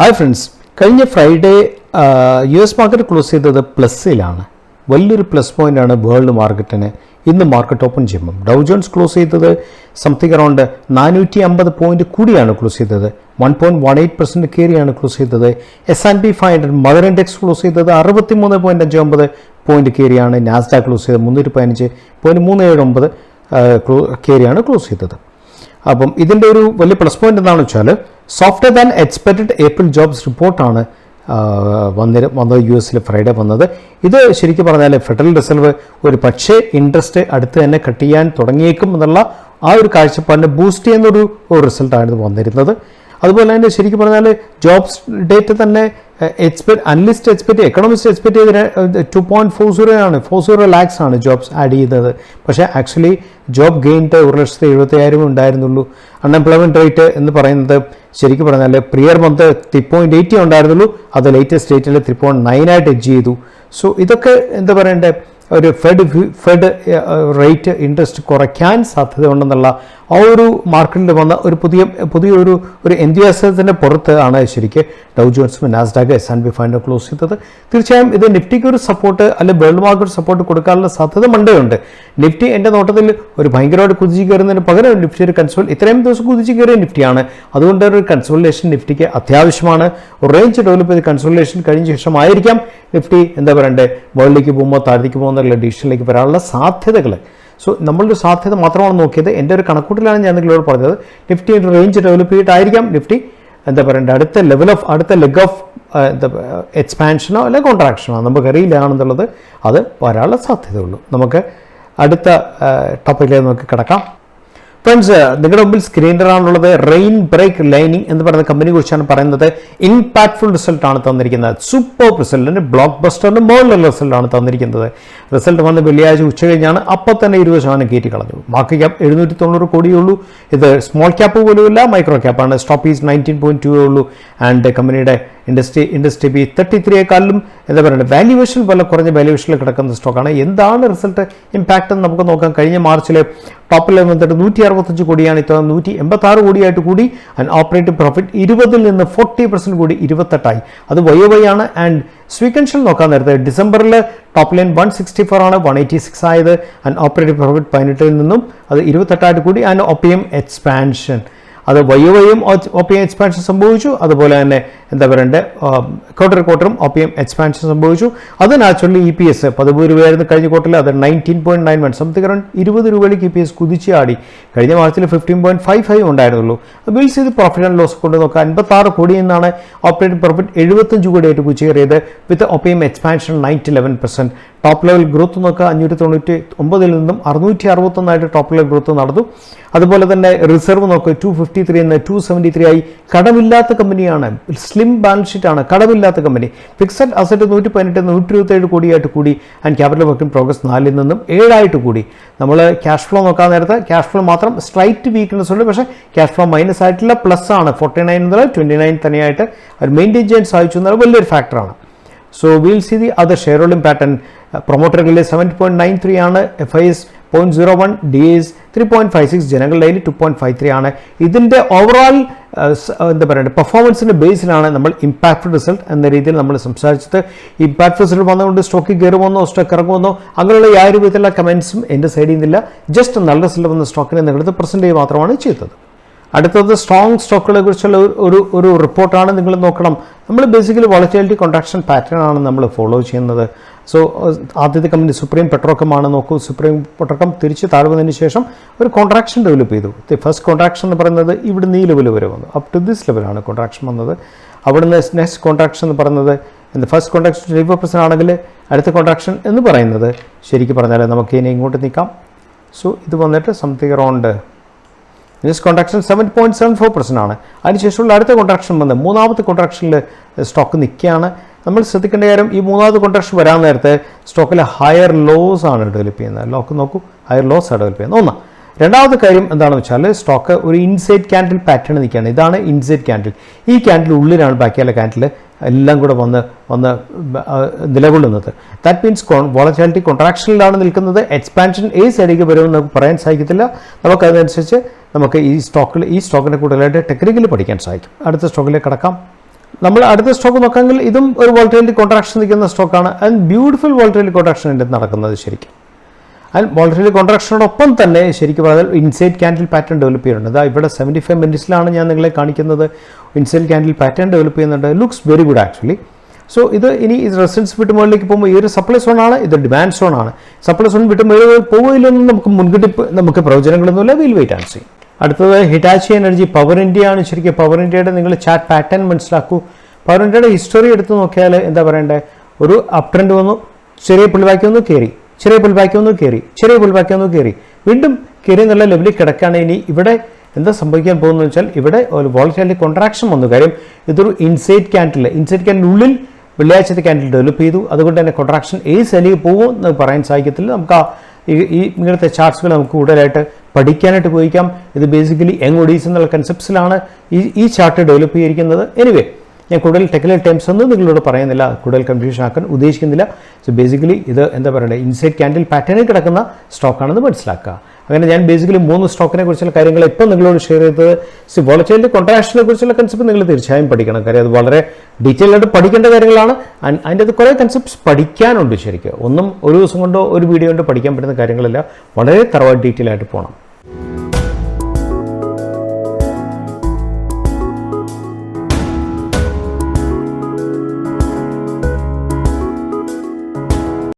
Hi friends, കഴിഞ്ഞ Friday US market close ചെയ്തത് പ്ലസ്സിലാണ്. വലിയൊരു പ്ലസ് പോയിൻ്റാണ് വേൾഡ് മാർക്കറ്റിന് ഇന്ന് മാർക്കറ്റ് ഓപ്പൺ ചെയ്യുമ്പം. ഡൗ ജോൺസ് ക്ലോസ് ചെയ്തത് സംതിങ് അറൗണ്ട് 450 പോയിന്റ് കൂടിയാണ് ക്ലോസ് ചെയ്തത്. 1.18% കയറിയാണ് ക്ലോസ് ചെയ്തത്. S&P 500 മദർ ഇൻഡെക്സ് ക്ലോസ് ചെയ്തത് 63.59 പോയിന്റ് കയറിയാണ്. നാസ്ഡാക്ക് ക്ലോസ് ചെയ്തത് 315.379 കയറിയാണ് ക്ലോസ് ചെയ്തത്. അപ്പം ഇതിൻ്റെ ഒരു വലിയ പ്ലസ് പോയിന്റ് എന്താണെന്ന് വെച്ചാൽ software than expected April jobs റിപ്പോർട്ടാണ് വന്നത്. US ഫ്രൈഡേ വന്നത്. ഇത് ശരിക്കും പറഞ്ഞാൽ ഫെഡറൽ റിസർവ് ഒരു പക്ഷേ ഇൻട്രസ്റ്റ് അടുത്ത് തന്നെ കട്ട് ചെയ്യാൻ തുടങ്ങിയേക്കും എന്നുള്ള ആ ഒരു കാഴ്ചപ്പാടിനെ ബൂസ്റ്റ് ചെയ്യുന്നൊരു റിസൾട്ടാണ് വന്നിരുന്നത്. അതുപോലെ തന്നെ ശരിക്കും പറഞ്ഞാൽ ജോബ്സ് ഡേറ്റ് തന്നെ അനലിസ്റ്റ് എക്സ്പെക്ട് എക്കണോമിസ്റ്റ് എക്സ്പെക്ട് ചെയ്ത് 2.40 ലാക്സ് ആണ് ജോബ്സ് ആഡ് ചെയ്തത്. പക്ഷേ ആക്ച്വലി ജോബ് ഗെയിൻറ്റ് 1,70,000 ഉണ്ടായിരുന്നുള്ളൂ. അൺഎംപ്ലോയ്മെൻറ്റ് റേറ്റ് എന്ന് പറയുന്നത് ശരിക്കും പറഞ്ഞാൽ പ്രിയർ മന്ത് 3.80 ഉണ്ടായിരുന്നുള്ളൂ. അത് ലേറ്റസ്റ്റ് ഡേറ്റിൽ 3.9 ആയിട്ട് എഡ്ജ് ചെയ്തു. സോ ഇതൊക്കെ എന്താ പറയണ്ടേ, ഒരു ഫെഡ് റേറ്റ് ഇൻട്രസ്റ്റ് കുറയ്ക്കാൻ സാധ്യതയുണ്ടെന്നുള്ള ആ ഒരു മാർക്കറ്റിൽ വന്ന ഒരു പുതിയൊരു എൻത്യൂസിയാസത്തിൻ്റെ പുറത്ത് ആണ് ശരിക്കും ഡൗ ജോൺസും നാസ്ഡാക്ക് S&P 500 ക്ലോസ് ചെയ്തത്. തീർച്ചയായും ഇത് നിഫ്റ്റിക്ക് ഒരു സപ്പോർട്ട് അല്ലെങ്കിൽ വേൾഡ് മാർക്കറ്റ് സപ്പോർട്ട് കൊടുക്കാനുള്ള സാധ്യത മണ്ടയുണ്ട്. നിഫ്റ്റി എൻ്റെ നോട്ടത്തിൽ ഒരു ഭയങ്കരമായിട്ട് കുതിച്ച് കയറുന്നതിന് പകരം നിഫ്റ്റി ഒരു ഇത്രയും ദിവസം കുതിച്ച് കയറിയ നിഫ്റ്റിയാണ്. അതുകൊണ്ട് ഒരു കൺസോളിഡേഷൻ നിഫ്റ്റിക്ക് അത്യാവശ്യമാണ്. റേഞ്ച് ഡെവലപ്പ് ചെയ്ത് കൺസോളിഡേഷൻ കഴിഞ്ഞ ശേഷമായിരിക്കാം നിഫ്റ്റി എന്താ പറയണ്ടേ മുകളിലേക്ക് പോകുമ്പോൾ താഴേക്ക് പോകുന്ന ഡിസിഷനിലേക്ക് വരാനുള്ള സാധ്യതകൾ. സോ നമ്മളൊരു സാധ്യത മാത്രമാണ് നോക്കിയത്. എൻ്റെ ഒരു കണക്കൂട്ടിലാണ് ഞാൻ നിങ്ങളോട് പറഞ്ഞത്. നിഫ്റ്റി റേഞ്ച് ഡെവലപ്പ് ചെയ്തിട്ടായിരിക്കാം നിഫ്റ്റി എന്താ പറയണ്ടേ അടുത്ത ലെഗ് ഓഫ് എക്സ്പാൻഷനോ അല്ലെങ്കിൽ കോൺട്രാക്ഷനോ നമുക്കറിയില്ലാണെന്നുള്ളത് അത് വരാനുള്ള സാധ്യതയുള്ളൂ. നമുക്ക് അടുത്ത ടോപ്പിക്കിലേക്ക് നമുക്ക് കിടക്കാം. ഫ്രണ്ട്സ്, നിങ്ങളുടെ മുമ്പിൽ സ്ക്രീനിലാണുള്ളത്. റെയിൻ ബ്രേക്ക് ലൈനിങ് എന്ന് പറയുന്ന കമ്പനിയെ കുറിച്ചാണ് പറയുന്നത്. ഇമ്പാക്ട്ഫുൾ റിസൾട്ടാണ് തന്നിരിക്കുന്നത്. സൂപ്പർ റിസൾട്ടിന് ബ്ലോക്ക് ബസ്റ്ററിന് മുകളിലുള്ള റിസൾട്ടാണ് തന്നിരിക്കുന്നത്. റിസൾട്ട് വന്ന് വെള്ളിയാഴ്ച ഉച്ച കഴിഞ്ഞാണ്. അപ്പോൾ തന്നെ 20% കയറ്റി കളഞ്ഞു. Market cap 790 കോടിയുള്ളൂ. ഇത് സ്മോൾ ക്യാപ്പ് പോലുമില്ല, മൈക്രോ ക്യാപ്പാണ്. സ്റ്റോക്ക് ഈസ് 19.2 ഉള്ളൂ. ആൻഡ് കമ്പനിയുടെ ഇൻഡസ്ട്രി ബി 33യേക്കാളും എന്താ പറയുക വാല്യുവേഷൻ പോലെ കുറഞ്ഞ വാല്യുവേഷനിൽ കിടക്കുന്ന സ്റ്റോക്കാണ്. എന്താണ് റിസൾട്ട് ഇമ്പാക്റ്റ് എന്ന് നമുക്ക് നോക്കാം. കഴിഞ്ഞ മാർച്ചിൽ ടോപ്പ് ലെവൽ വന്നിട്ട് 165 കോടിയാണ്. ഇത്തവണ 186 കോടിയായിട്ട് കൂടി. ആൻഡ് ഓപ്പറേറ്റിംഗ് പ്രോഫിറ്റ് 20 നിന്ന് 40% കൂടി 28 അത് YOY ആണ്. ആൻഡ് സ്വീക്കൻഷ്യൽ നോക്കാൻ നേരത്തെ ഡിസംബറിൽ ടോപ്പ് ലൈൻ 164 ആണ്, 186 ആയത്. ആൻഡ് ഓപ്പറേറ്റിംഗ് പ്രോഫിറ്റ് 18 നിന്നും അത് 28 കൂടി. ആൻഡ് OPM എക്സ്പാൻഷൻ അത് YOYയും OPM എക്സ്പാൻഷൻ സംഭവിച്ചു. അതുപോലെ തന്നെ എന്താ പറയണ്ടേ ക്വാർട്ടറും OPM എക്സ്പാൻഷൻ സംഭവിച്ചു. അത് നാച്ചുറലി EPS 13 രൂപയായിരുന്നു കഴിഞ്ഞ ക്വാർട്ടറിൽ. അത് 19.91 സംതിങ് അറൗണ്ട് 20 രൂപയിലേക്ക് EPS കുതിച്ച് ആടി. കഴിഞ്ഞ മാർച്ചിൽ 15.55 ഉണ്ടായിരുന്നുള്ളൂ. ബിൽസ് ചെയ്ത് പ്രോഫിറ്റ് ആൻഡ് ലോസ് കൊണ്ട് നോക്കുക 56 കോടി എന്നാണ്. Operating profit 75 കോടിയായിട്ട് കുതിച്ചേറിയത്. വിത്ത് OPM expansion 9-11%. Top level growth നോക്കുക 599 നിന്നും 661 ടോപ്പ് ലെവൽ ഗ്രോത്ത് നടന്നു. അതുപോലെ തന്നെ റിസർവ് നോക്കുക 253 നിന്ന് 273 ആയി. കടമില്ലാത്ത കമ്പനിയാണ്. സ്ലിം ബാലൻസ് ഷീറ്റ് ആണ്. കടമില്ലാത്ത കമ്പനി. ഫിക്സഡ് അസറ്റ് 118 127 കോടിയായിട്ട് കൂടി. And capital work in progress 4 നിന്നും 7 ആയിട്ട് കൂടി. നമ്മൾ ക്യാഷ് ഫ്ലോ നോക്കാൻ നേരത്തെ ക്യാഷ് ഫ്ലോ മാത്രം സ്ലൈറ്റ് വീക്ക്നെസ് ഉണ്ട്. പക്ഷേ ക്യാഷ് ഫ്ലോ മൈനസ് ആയിട്ടുള്ള പ്ലസ് ആണ്. 49 മുതൽ 29 തന്നെയായിട്ട് അത് മെയിൻറ്റെയിൻ ചെയ്യാൻ സാധിച്ചു എന്നുള്ള വലിയൊരു ഫാക്ടറാണ്. So will see the other share holding pattern. പ്രൊമോട്ടറുകളിൽ 7.93 ആണ്. FIS 0.01, DAs 3.56, ജനങ്ങളുടെ ഡെയിലി 2.53 ആണ്. ഇതിൻ്റെ ഓവറോൾ എന്താ പറയുക പെർഫോമൻസിൻ്റെ ബേസിലാണ് നമ്മൾ ഇമ്പാക്ട്ഫുൾ റിസൾട്ട് എന്ന രീതിയിൽ നമ്മൾ സംസാരിച്ചത്. ഇമ്പാക്ട്ഫുൾ റിസൾട്ട് വന്നുകൊണ്ട് സ്റ്റോക്ക് കയറുമെന്നോ സ്റ്റോക്ക് ഇറങ്ങുമെന്നോ അങ്ങനെയുള്ള യാതൊരു വിധത്തിലുള്ള കമൻസും എൻ്റെ സൈഡിൽ നിന്നില്ല. ജസ്റ്റ് നല്ല റിസൾട്ട് വന്ന സ്റ്റോക്കിനെ നിങ്ങളത് പ്രസൻറ്റ് ചെയ്യുക മാത്രമാണ് ചെയ്തത്. അടുത്തത് സ്ട്രോങ് സ്റ്റോക്കുകളെ കുറിച്ചുള്ള ഒരു റിപ്പോർട്ടാണ്. നിങ്ങൾ നോക്കണം. നമ്മൾ ബേസിക്കലി വോളറ്റിലിറ്റി കോൺട്രാക്ഷൻ പാറ്റേൺ ആണ് നമ്മൾ ഫോളോ ചെയ്യുന്നത്. സോ ആദ്യത്തെ കമ്പനി സുപ്രീം പെട്രോക്കം ആണ്. നോക്കൂ, സുപ്രീം പെട്രോക്കം തിരിച്ച് താഴ്ന്നതിന് ശേഷം ഒരു കോൺട്രാക്ഷൻ ഡെവലപ്പ് ചെയ്തു. ഫസ്റ്റ് കോൺട്രാക്ഷൻ എന്ന് പറയുന്നത് ഇവിടുന്ന് ഈ ലെവൽ വരെ വന്നു. അപ് ടു ദിസ് ലെവലാണ് കോൺട്രാക്ഷൻ വന്നത്. അവിടുന്ന് നെക്സ്റ്റ് കോൺട്രാക്ഷൻ എന്ന് പറയുന്നത് ഫസ്റ്റ് കോൺട്രാക്ഷൻ 25% ആണെങ്കിൽ അടുത്ത കോൺട്രാക്ഷൻ എന്ന് പറയുന്നത് ശരിക്കും പറഞ്ഞാൽ നമുക്ക് ഇനി ഇങ്ങോട്ട് നിൽക്കാം. സോ ഇത് വന്നിട്ട് സംതിങ് അറൗണ്ട് നെക്സ്റ്റ് കോൺട്രാക്ഷൻ 7.74% ആണ്. അതിനുശേഷമുള്ള അടുത്ത കോൺട്രാക്ഷൻ വന്ന് മൂന്നാമത്തെ കോൺട്രാക്ഷനിൽ സ്റ്റോക്ക് നിൽക്കുകയാണ്. നമ്മൾ ശ്രദ്ധിക്കേണ്ട കാര്യം ഈ മൂന്നാമത്തെ കോൺട്രാക്ഷൻ വരാൻ നേരത്തെ സ്റ്റോക്കിൽ ഹയർ ലോസ് ആണ് ഡെവലപ്പ് ചെയ്യുന്നത്. നോക്കൂ, ഹയർ ലോസ് ആണ് ഡെവലപ്പ് ചെയ്യുന്നത്. രണ്ടാമത്തെ കാര്യം എന്താണെന്ന് വെച്ചാൽ സ്റ്റോക്ക് ഒരു ഇൻസൈഡ് ക്യാൻഡിൽ പാറ്റേൺ നിൽക്കുകയാണ്. ഇതാണ് ഇൻസൈഡ് ക്യാൻഡിൽ. ഈ ക്യാൻഡിൽ ഉള്ളിലാണ് ബാക്കിയുള്ള ക്യാൻഡിൽ എല്ലാം കൂടെ വന്ന് നിലകൊള്ളുന്നത്. ദാറ്റ് മീൻസ് വോളറ്റിലിറ്റി കോൺട്രാക്ഷനിലാണ് നിൽക്കുന്നത്. എക്സ്പാൻഷൻ സൈഡിലേക്ക് വരുമെന്ന് നമുക്ക് പറയാൻ സാധിക്കത്തില്ല. നമുക്കതനുസരിച്ച് നമുക്ക് ഈ സ്റ്റോക്കിനെ കൂടുതലായിട്ട് ടെക്നിക്കലി പഠിക്കാൻ സാധിക്കും. അടുത്ത സ്റ്റോക്കിലേക്ക് കടക്കാം. നമ്മൾ അടുത്ത സ്റ്റോക്ക് നോക്കാമെങ്കിൽ ഇതും ഒരു വോളറ്റിലിറ്റി കോൺട്രാക്ഷൻ നിൽക്കുന്ന സ്റ്റോക്കാണ്. ആൻഡ് ബ്യൂട്ടിഫുൾ വോളറ്റിലിറ്റി കോൺട്രാക്ഷൻ ഉണ്ട് നടക്കുന്നത് ശരിക്കും. ആൻഡ് വോളറ്റിലിറ്റി കോൺട്രാക്ഷനോടൊപ്പം തന്നെ ശരിക്കും പറഞ്ഞാൽ ഇൻസൈഡ് ക്യാൻഡിൽ പാറ്റേൺ ഡെവലപ്പ് ചെയ്യുന്നുണ്ട്. അതാ ഇവിടെ 75 മിനിറ്റ്സിലാണ് ഞാൻ നിങ്ങളെ കാണിക്കുന്നത്. ഇൻസൈഡ് ക്യാൻഡിൽ പാറ്റേൺ ഡെവലപ്പ് ചെയ്യുന്നുണ്ട്. Looks very good actually. So ഇത് ഇനി റെസിസ്റ്റൻസ് വിട്ട് മുകളിലേക്ക് പോകുമ്പോൾ ഈ ഒരു സപ്ലൈ സോൺ ആണ്, ഇത് ഡിമാൻഡ് സോൺ ആണ്. സപ്ലൈ സോൺ വിട്ട് മുകളിൽ പോവില്ലെന്നും നമുക്ക് മുൻകൂട്ടി നമുക്ക് പ്രവചനങ്ങളൊന്നുമില്ല. Will wait and see. അടുത്തത് ഹിറ്റാച്ചി എനർജി പവർ ഇന്ത്യ ആണ്. ശരിക്കും പവർ ഇന്ത്യയുടെ നിങ്ങൾ ചാർട്ട് പാറ്റേൺ മനസ്സിലാക്കൂ. പവർ ഇന്ത്യയുടെ ഹിസ്റ്ററി എടുത്ത് നോക്കിയാൽ എന്താ പറയണ്ടേ, ഒരു അപ് ട്രെൻഡ് വന്നു, ചെറിയ പുൾബാക്ക് വന്നു കയറി, ചെറിയ പുൾബാക്ക് വന്നു കയറി, ചെറിയ പുൾബാക്ക് വന്നു കയറി, വീണ്ടും കയറി എന്നുള്ള ലെവലിൽ കിടക്കുകയാണ്. ഇനി ഇവിടെ എന്താ സംഭവിക്കാൻ പോകുന്നത് വെച്ചാൽ ഇവിടെ ഒരു വോളറ്റിലിറ്റി കോൺട്രാക്ഷൻ വന്നു. കാര്യം ഇതൊരു ഇൻസൈഡ് ക്യാൻഡിലുള്ളിൽ വെള്ളിയാഴ്ചത്തെ ക്യാൻഡിൽ ഡെവലപ്പ് ചെയ്തു. അതുകൊണ്ട് തന്നെ കോൺട്രാക്ഷൻ ഏത് ശൈലിയിൽ പോകും എന്ന് പറയാൻ സാധിക്കത്തില്ല. നമുക്ക് ഈ ഇങ്ങനത്തെ ചാർട്ട്സുകൾ നമുക്ക് കൂടുതലായിട്ട് പഠിക്കാനായിട്ട് ഉപയോഗിക്കാം. ഇത് ബേസിക്കലി യങ് ഒഡീസ് എന്നുള്ള കൺസെപ്റ്റ്സിലാണ് ഈ ചാർട്ട് ഡെവലപ്പ് ചെയ്തിരിക്കുന്നത്. എനിവേ, ഞാൻ കൂടുതൽ ടെക്നിക്കൽ ടേംസ് ഒന്നും നിങ്ങളോട് പറയുന്നില്ല, കൂടുതൽ കൺഫ്യൂഷൻ ആക്കാൻ ഉദ്ദേശിക്കുന്നില്ല. സോ ബേസിക്കലി ഇത് എന്താ പറയുക, ഇൻസൈഡ് ക്യാൻഡിൽ പാറ്റേണിൽ കിടക്കുന്ന സ്റ്റോക്കാണെന്ന് മനസ്സിലാക്കുക. അങ്ങനെ ഞാൻ ബേസിക്കലി 3 സ്റ്റോക്കിനെ കുറിച്ചുള്ള കാര്യങ്ങൾ ഇപ്പോൾ നിങ്ങളോട് ഷെയർ ചെയ്തത്. വോളറ്റിലിറ്റി കോൺട്രാക്ഷനെ കുറിച്ചുള്ള കൺസെപ്റ്റ് നിങ്ങൾ തീർച്ചയായും പഠിക്കണം. കാര്യം അത് വളരെ ഡീറ്റെയിൽ ആയിട്ട് പഠിക്കേണ്ട കാര്യങ്ങളാണ്. അതിൻ്റെ അത് കുറേ കൺസെപ്റ്റ്സ് പഠിക്കാനുണ്ട് ശരിക്കും. ഒന്നും ഒരു ദിവസം കൊണ്ടോ ഒരു വീഡിയോ കൊണ്ടോ പഠിക്കാൻ പറ്റുന്ന കാര്യങ്ങളല്ല. വളരെ തറവായിട്ട് ഡീറ്റെയിൽ ആയിട്ട് പോകണം.